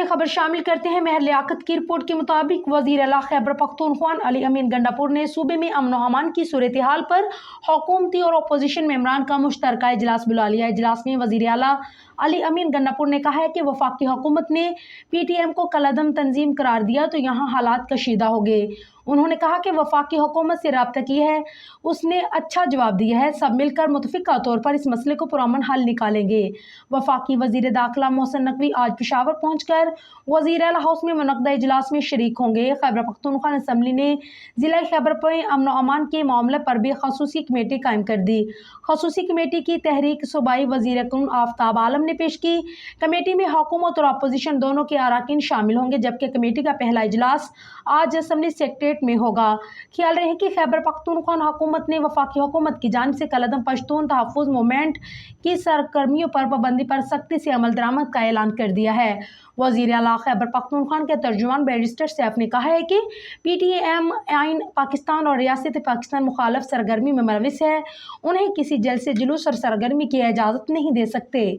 खबर शामिल करते हैं। महर लियाकत की रिपोर्ट के मुताबिक वज़ीर आला खैबर पख्तूनख्वा अली अमीन गंडापुर ने सूबे में अमन व अमान की सूरत हाल पर हुकूमती और अपोजिशन मेंबरान का मुश्तरका इजलास बुला लिया। इजलास में वज़ीर आला अली अमीन गंडापुर ने कहा है कि वफाकी हुकूमत ने PTM को कलअदम तंजीम करार दिया तो यहाँ हालात कशीदा हो गए। उन्होंने कहा कि वफाकी हुकूमत से रब्ता किया है, उसने अच्छा जवाब दिया है, सब मिलकर मुतफ़िक़ा तौर पर इस मसले को पुरअमन हल निकालेंगे। वफाकी वज़ीर दाखिला मोहसिन नकवी आज पेशावर पहुँचकर वज़ीर आला हाउस में मुनक़दा इजलास में शरीक होंगे। खैबर पख्तूनख्वा असम्बली ने ज़िला खैबर में अमन व अमान के मामले पर भी खसूसी कमेटी कायम कर दी। खसूसी कमेटी की तहरीक सूबाई वज़ीर कुन आफ्ताब आलम ने पेश की। कमेटी में हुकूमत और अपोजिशन दोनों के अरकान शामिल होंगे, जबकि कमेटी का पहला इजलास आज असम्बली सेक्रेटेरिएट में होगा। ख्याल रहे कि खैबर पख्तूनख्वा हुकूमत ने वफाकी हुकूमत की जानिब से कलअदम पश्तून तहफ़्फ़ुज़ मूवमेंट की सरगर्मियों पर पाबंदी पर सख्ती से अमल दरामद का ऐलान कर दिया है। वज़ीर आला खैबर पख्तूनख्वा के तर्जुमान बैरिस्टर सैफ ने कहा है कि PTM आइन पाकिस्तान और रियासत पाकिस्तान मुखालफ सरगर्मी में मुलविस है, उन्हें किसी जलसे जुलूस और सरगर्मी की इजाज़त नहीं दे सकते।